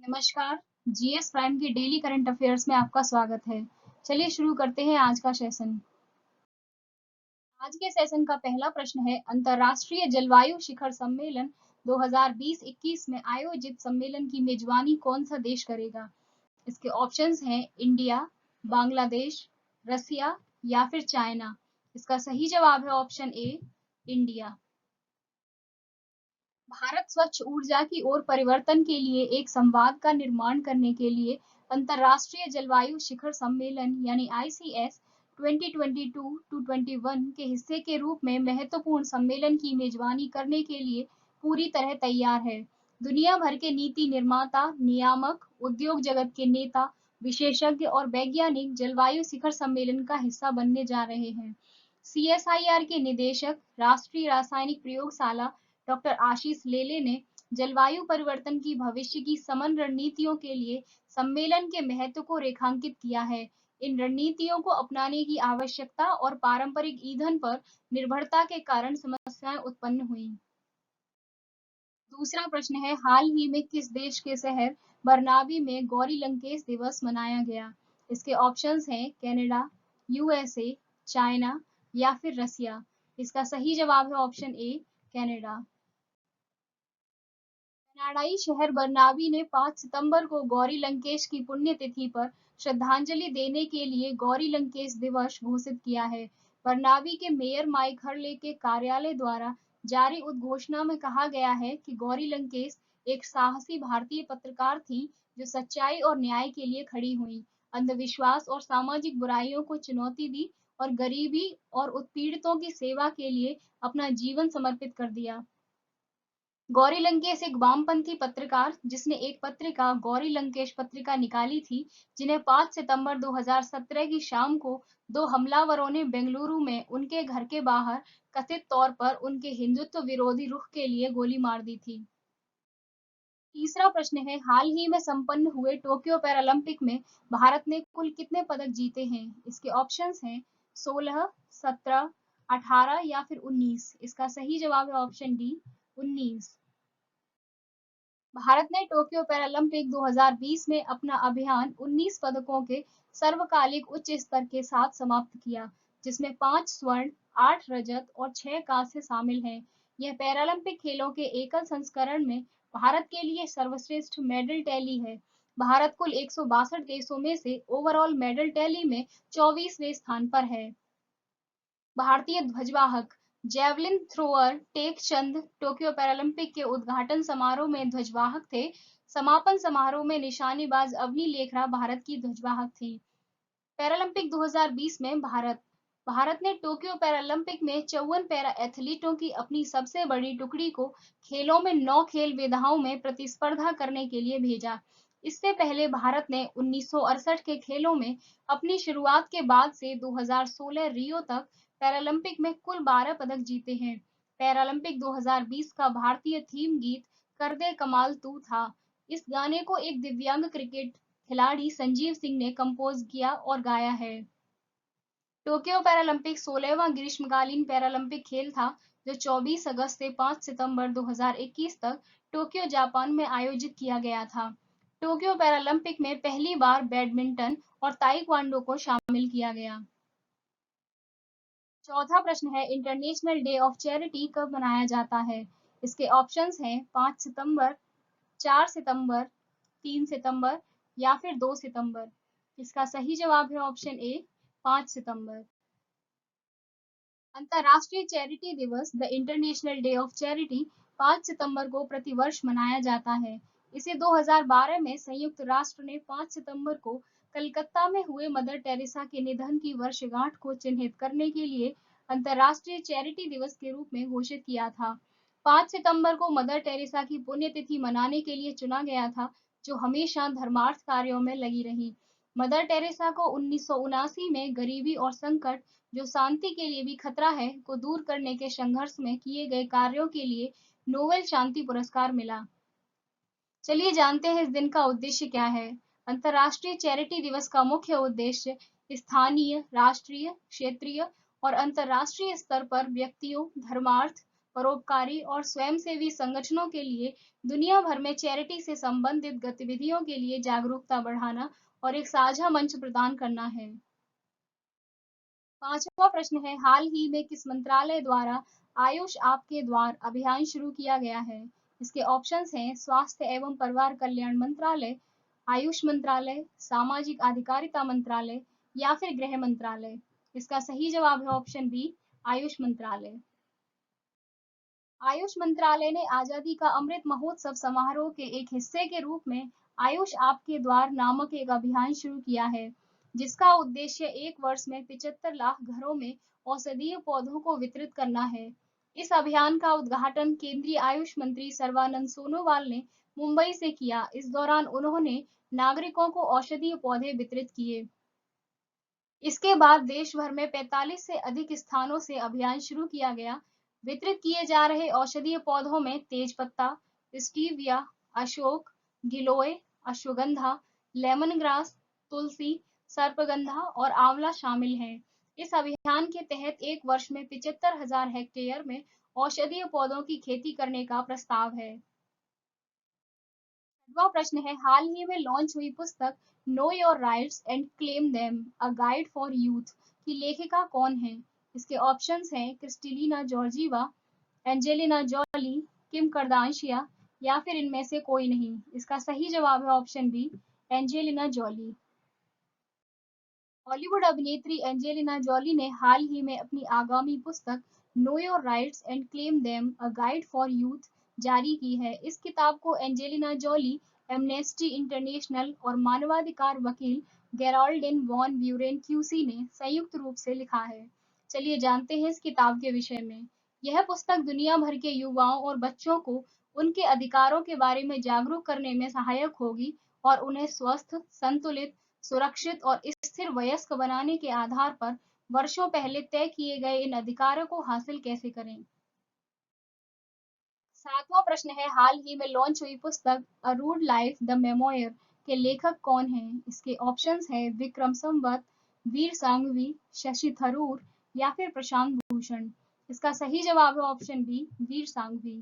नमस्कार। GS prime के daily current affairs में आपका स्वागत है। चलिए शुरू करते हैं आज का सेशन। आज के सेशन का पहला प्रश्न है, अंतर्राष्ट्रीय जलवायु शिखर सम्मेलन 2020-21 में आयोजित सम्मेलन की मेजबानी कौन सा देश करेगा? इसके ऑप्शंस हैं इंडिया, बांग्लादेश, रसिया या फिर चाइना। इसका सही जवाब है ऑप्शन ए, इंडिया। भारत स्वच्छ ऊर्जा की ओर परिवर्तन के लिए एक संवाद का निर्माण करने के लिए अंतर्राष्ट्रीय जलवायु शिखर सम्मेलन यानी ICS 2022-21 के हिस्से के रूप में महत्वपूर्ण सम्मेलन की मेजबानी करने के लिए पूरी तरह तैयार है। दुनिया भर के नीति निर्माता, नियामक, उद्योग जगत के नेता, विशेषज्ञ और वैज्ञानिक जलवायु शिखर सम्मेलन का हिस्सा बनने जा रहे हैं। CSIR के निदेशक, राष्ट्रीय रासायनिक प्रयोगशाला डॉक्टर आशीष लेले ने जलवायु परिवर्तन की भविष्य की समन रणनीतियों के लिए सम्मेलन के महत्व को रेखांकित किया है। इन रणनीतियों को अपनाने की आवश्यकता और पारंपरिक ईंधन पर निर्भरता के कारण समस्याएं उत्पन्न हुई। दूसरा प्रश्न है, हाल ही में किस देश के शहर बरनाबी में गौरी लंकेश दिवस मनाया गया? इसके ऑप्शंस हैं कनाडा, USA, चाइना या फिर रसिया। इसका सही जवाब है ऑप्शन ए, कनाडा। कनाडाई शहर बरनाबी ने 5 सितंबर को गौरी लंकेश की पुण्यतिथि पर श्रद्धांजलि देने के लिए गौरी लंकेश दिवस घोषित किया है। बरनाबी के मेयर माइक हर्ले के कार्यालय द्वारा जारी उद्घोषणा में कहा गया है कि गौरी लंकेश एक साहसी भारतीय पत्रकार थी जो सच्चाई और न्याय के लिए खड़ी हुई, अंधविश्वास और सामाजिक बुराइयों को चुनौती दी और गरीबी और उत्पीड़ितों की सेवा के लिए अपना जीवन समर्पित कर दिया। गौरी लंकेश एक वामपंथी पत्रकार जिसने एक पत्रिका गौरी लंकेश पत्रिका निकाली थी, जिन्हें 5 सितंबर 2017 की शाम को 2 हमलावरों ने बेंगलुरु में उनके घर के बाहर कथित तौर पर उनके हिंदुत्व विरोधी रुख के लिए गोली मार दी थी। तीसरा प्रश्न है, हाल ही में संपन्न हुए टोक्यो पैरालंपिक में भारत ने कुल कितने पदक जीते हैं? इसके ऑप्शंस हैं 16, 17, 18 या फिर 19। इसका सही जवाब है ऑप्शन डी, 19। भारत ने टोक्यो पैरालंपिक 2020 में अपना अभियान 19 पदकों के सर्वकालिक उच्च स्तर के साथ समाप्त किया, जिसमें 5 स्वर्ण, 8 रजत और 6 कांस्य शामिल हैं। यह पैरालंपिक खेलों के एकल संस्करण में भारत के लिए सर्वश्रेष्ठ मेडल टैली है। भारत कुल 162 देशों में से ओवरऑल मेडल टैली में 24वें स्थान पर है। भारतीय ध्वजवाहक जेवलिन थ्रोअर टेक चंद टोक्यो पैरालंपिक के उद्घाटन समारोह में ध्वजवाहक थे। समापन समारोह में निशानेबाज अवनी लेखरा भारत की ध्वजवाहक थी। पैरालंपिक 2020 में भारत ने टोक्यो पैरालंपिक में 54 पैरा एथलीटों की अपनी सबसे बड़ी टुकड़ी को खेलों में 9 खेल विधाओं में प्रतिस्पर्धा करने के लिए भेजा। इससे पहले भारत ने 1968 के खेलों में अपनी शुरुआत के बाद से 2016 रियो तक पैरालंपिक में कुल 12 पदक जीते हैं। पैरालंपिक 2020 का भारतीय थीम गीत कर दे कमाल तू था। इस गाने को एक दिव्यांग क्रिकेट खिलाड़ी संजीव सिंह ने कंपोज किया और गाया है। टोक्यो पैरालंपिक 16वां ग्रीष्मकालीन पैरालंपिक खेल था जो 24 अगस्त से 5 सितंबर 2021 तक टोक्यो, जापान में आयोजित किया गया था। टोक्यो पैरालंपिक में पहली बार बैडमिंटन और ताइक्वांडो को शामिल किया गया। चौथा प्रश्न है, इंटरनेशनल डे ऑफ चैरिटी कब मनाया जाता है? इसके ऑप्शंस हैं 5 सितंबर, 4 सितंबर, 3 सितंबर या फिर 2 सितंबर। इसका सही जवाब है ऑप्शन ए, 5 सितंबर। अंतर्राष्ट्रीय चैरिटी दिवस the international day of charity 5 सितंबर को प्रतिवर्ष मनाया जाता है। इसे 2012 में संयुक्त राष्ट्र ने 5 सितंबर को कलकत्ता में हुए मदर टेरेसा के निधन की वर्षगांठ को चिन्हित करने के लिए अंतर्राष्ट्रीय चैरिटी दिवस के रूप में घोषित किया था। 5 सितंबर को मदर टेरेसा की पुण्यतिथि मनाने के लिए चुना गया था, जो हमेशा धर्मार्थ कार्यों में लगी रही। मदर टेरेसा को 1979 में गरीबी और संकट, जो शांति के लिए भी खतरा है, को दूर करने के संघर्ष में किए गए कार्यों के लिए नोबेल शांति पुरस्कार मिला। चलिए जानते हैं इस दिन का उद्देश्य क्या है। अंतर्राष्ट्रीय चैरिटी दिवस का मुख्य उद्देश्य स्थानीय, राष्ट्रीय, क्षेत्रीय और अंतर्राष्ट्रीय स्तर पर व्यक्तियों, धर्मार्थ, परोपकारी और स्वयंसेवी संगठनों के लिए दुनिया भर में चैरिटी से संबंधित गतिविधियों के लिए जागरूकता बढ़ाना और एक साझा मंच प्रदान करना है। पांचवा प्रश्न है, हाल ही में किस मंत्रालय द्वारा आयुष आपके द्वार अभियान शुरू किया गया है? इसके ऑप्शंस हैं स्वास्थ्य एवं परिवार कल्याण मंत्रालय, आयुष मंत्रालय, सामाजिक अधिकारिता मंत्रालय या फिर गृह मंत्रालय। इसका सही जवाब है ऑप्शन बी, आयुष मंत्रालय। आयुष मंत्रालय ने आजादी का अमृत महोत्सव समारोह के एक हिस्से के रूप में आयुष आपके द्वार नामक एक अभियान शुरू किया है, जिसका उद्देश्य एक वर्ष में 75 लाख घरों में औषधीय पौधों को वितरित करना है। इस अभियान का उद्घाटन केंद्रीय आयुष मंत्री सर्बानंद सोनोवाल ने मुंबई से किया। इस दौरान उन्होंने नागरिकों को औषधीय पौधे वितरित किए। इसके बाद देश भर में 45 से अधिक स्थानों से अभियान शुरू किया गया। वितरित किए जा रहे औषधीय पौधों में तेजपत्ता, स्टीविया, अशोक, गिलोय, अश्वगंधा, लेमन ग्रास, तुलसी, सर्पगंधा और आंवला शामिल हैं। इस अभियान के तहत एक वर्ष में 75,000 हेक्टेयर में औषधीय पौधों की खेती करने का प्रस्ताव है। छठवां प्रश्न है, हाल ही में लॉन्च हुई पुस्तक know your rights and claim them a guide for youth की लेखिका कौन है? इसके ऑप्शंस हैं क्रिस्टलिना जॉर्जीवा, एंजेलिना जॉली, किम कार्दाशिया या फिर इनमें से कोई नहीं। इसका सही जवाब है option B, Angelina Jolie. Hollywood अभिनेत्री एंजेलिना जॉली ने हाल ही में अपनी आगामी पुस्तक know your rights and claim them a guide for youth जारी की है। इस किताब को एंजेलिना जॉली, एमनेस्टी इंटरनेशनल और मानवाधिकार वकील गेराल्डिन वॉन ब्यूरेन क्यूसी ने संयुक्त रूप से लिखा है। चलिए जानते हैं इस किताब के विषय में। यह पुस्तक दुनिया भर के युवाओं और बच्चों को उनके अधिकारों के बारे में जागरूक करने में सहायक होगी और उन्हें स्वस्थ, संतुलित, सुरक्षित और स्थिर वयस्क बनाने के आधार पर वर्षों पहले तय किए गए इन अधिकारों को हासिल कैसे करें। सातवां प्रश्न है, हाल ही में लॉन्च हुई पुस्तक a rude life the memoir के लेखक कौन हैं? इसके ऑप्शंस हैं विक्रम संवत, वीर सांघवी, शशि थरूर या फिर प्रशांत भूषण। इसका सही जवाब है ऑप्शन बी, वीर सांघवी।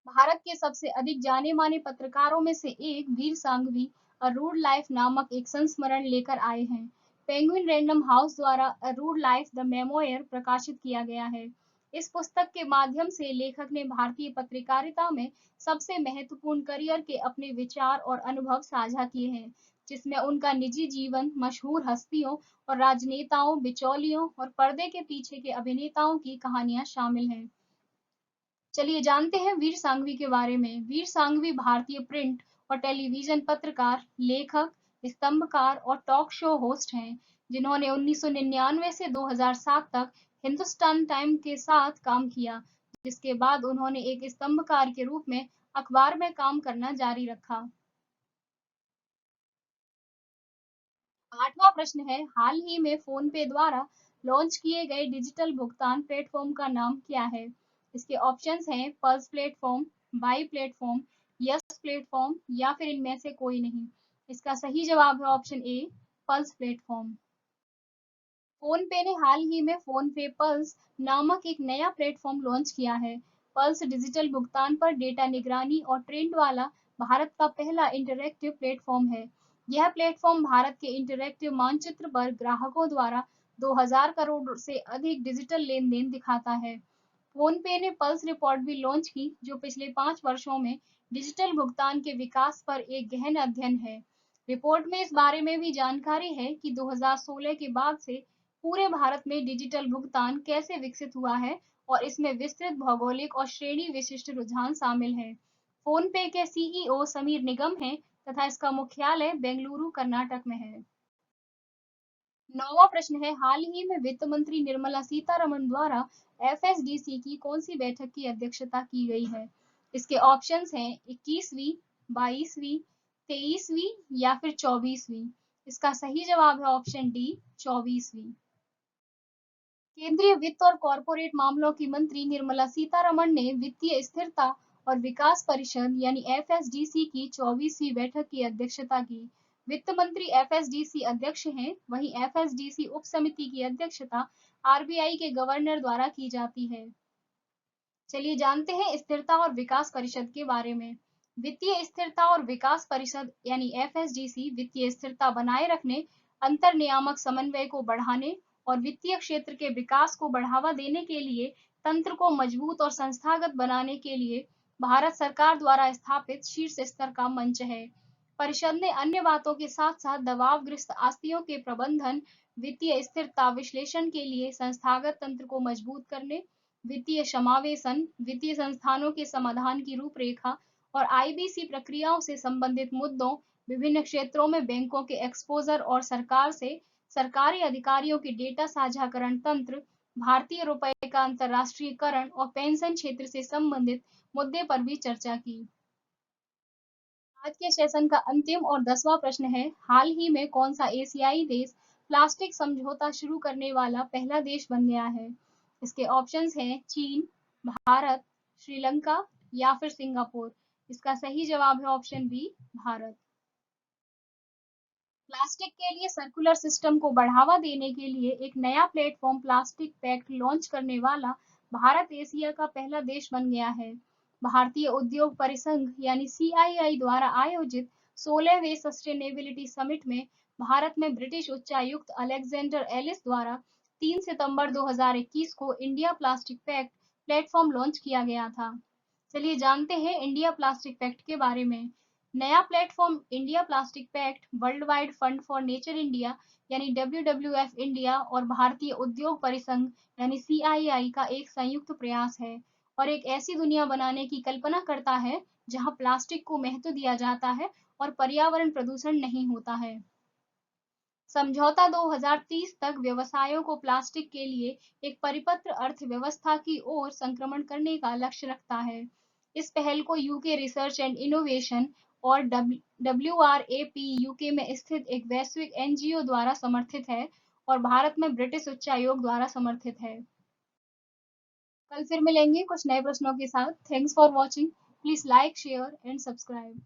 भारत के सबसे अधिक जाने माने पत्रकारों में से एक वीर सांघवी अ रूड लाइफ नामक एक संस्मरण लेकर आए हैं। पेंगुइन रैंडम हाउस द्वारा a rude life the memoir प्रकाशित किया गया है। इस पुस्तक के माध्यम से लेखक ने भारतीय पत्रकारिता में सबसे महत्वपूर्ण करियर के अपने विचार और अनुभव साझा किए हैं, जिसमें उनका निजी जीवन, मशहूर हस्तियों और राजनेताओं, बिचौलियों और पर्दे के पीछे के अभिनेताओं की कहानियां शामिल हैं। चलिए जानते हैं वीर सांघवी के बारे में। वीर सांघवी भारतीय प्रिंट और टेलीविजन पत्रकार, लेखक, स्तंभकार और टॉक शो होस्ट हैं, जिन्होंने 1999 से 2007 तक हिंदुस्तान टाइम के साथ काम किया, जिसके बाद उन्होंने एक स्तंभकार के रूप में अखबार में काम करना जारी रखा। आठवां प्रश्न है, हाल ही में फोन पे द्वारा लॉन्च किए गए डिजिटल भुगतान प्लेटफॉर्म का नाम क्या है? इसके ऑप्शंस हैं pulse platform, by platform, yes platform या फिर इनमें से कोई नहीं। इसका सही जवाब है option A, pulse platform. Phone पे ने हाल ही में फोन पे पल्स नामक एक नया प्लेटफॉर्म लॉन्च किया है। पल्स डिजिटल भुगतान पर डेटा निगरानी और ट्रेंड वाला भारत का पहला इंटरैक्टिव प्लेटफॉर्म है। यह प्लेटफॉर्म भारत के इंटरैक्टिव मानचित्र पर ग्राहकों द्वारा 2000 करोड़ से अधिक डिजिटल लेन देन दिखाता है। फोन पे ने पल्स रिपोर्ट भी लॉन्च की, जो पिछले 5 वर्षों में डिजिटल भुगतान के विकास पर एक गहन अध्ययन है। रिपोर्ट में इस बारे में भी जानकारी है कि 2016 के बाद से पूरे भारत में डिजिटल भुगतान कैसे विकसित हुआ है और इसमें विस्तृत भौगोलिक और श्रेणी विशिष्ट रुझान शामिल हैं। फोन पे के सीईओ समीर निगम हैं तथा इसका मुख्यालय बेंगलुरु, कर्नाटक में है। नौवां प्रश्न है, हाल ही में वित्त मंत्री निर्मला सीतारमण द्वारा एफएसडीसी की कौन सी बैठक की अध्यक्षता की गई है? इसके ऑप्शंस हैं 21वीं, 22वीं, 23वीं या फिर 24वीं। इसका सही जवाब है ऑप्शन डी, 24वीं। केंद्रीय वित्त और कॉरपोरेट मामलों की मंत्री निर्मला सीतारमण ने वित्तीय स्थिरता और विकास परिषद यानी एफएसडीसी की 24वीं बैठक की अध्यक्षता की। वित्त मंत्री एफएसडीसी अध्यक्ष हैं, वहीं एफएसडीसी उप समिति की अध्यक्षता आरबीआई के गवर्नर द्वारा की जाती है। चलिए जानते हैं स्थिरता और विकास परिषद के बारे में। वित्तीय स्थिरता और विकास परिषद यानी एफएसडीसी वित्तीय स्थिरता बनाए रखने, अंतर नियामक समन्वय को बढ़ाने और वित्तीय क्षेत्र के विकास को बढ़ावा देने के लिए तंत्र को मजबूत और संस्थागत बनाने के लिए भारत सरकार द्वारा स्थापित शीर्ष स्तर का मंच है। परिषद ने अन्य बातों के साथ साथ दबावग्रस्त आस्तियों के प्रबंधन, वित्तीय स्थिरता विश्लेषण के लिए संस्थागत तंत्र को मजबूत करने, वित्तीय समावेशन, वित्तीय संस्थानों के समाधान की रूपरेखा और आईबीसी प्रक्रियाओं से संबंधित मुद्दों, विभिन्न क्षेत्रों में बैंकों के एक्सपोजर और सरकार से सरकारी अधिकारियों के डेटा साझाकरण तंत्र, भारतीय रुपए का अंतर्राष्ट्रीयकरण और पेंशन क्षेत्र से संबंधित मुद्दे पर भी चर्चा की। आज के सेशन का अंतिम और 10वां प्रश्न है, हाल ही में कौन सा एशियाई देश प्लास्टिक समझौता शुरू करने वाला पहला देश बन गया है? इसके ऑप्शंस हैं चीन, भारत, श्रीलंका या फिर सिंगापुर। इसका सही जवाब है ऑप्शन बी, भारत। प्लास्टिक के लिए सर्कुलर सिस्टम को बढ़ावा देने के लिए एक नया प्लेटफॉर्म प्लास्टिक पैक्ट लॉन्च करने वाला भारत एशिया का पहला देश बन गया है। भारतीय उद्योग परिसंघ यानी सीआईआई द्वारा आयोजित 16वें सस्टेनेबिलिटी समिट में भारत में ब्रिटिश उच्चायुक्त अलेक्जेंडर एलिस द्वारा 3 सितंबर 2021 को India plastic pact platform launch किया गया था। चलिए जानते हैं इंडिया प्लास्टिक पैक्ट के बारे में। नया platform India plastic pact world wide fund for nature India यानी WWF इंडिया और भारतीय उद्योग परिसंघ यानी CII का एक संयुक्त प्रयास है और एक ऐसी दुनिया बनाने की कल्पना करता है जहां प्लास्टिक को महत्व दिया जाता है और पर्यावरण प्रदूषण नहीं होता है। समझौता 2030 तक व्यवसायों को प्लास्टिक के लिए एक परिपत्र अर्थव्यवस्था की ओर संक्रमण करने का लक्ष्य रखता है। इस पहल को यूके रिसर्च एंड इनोवेशन और WRAP यूके में स्थित एक वैश्विक NGO द्वारा समर्थित है और भारत में ब्रिटिश उच्चायोग द्वारा समर्थित है। कल फिर मिलेंगे कुछ नए प्रश्नों के साथ। Thanks for watching. Please like, share and subscribe.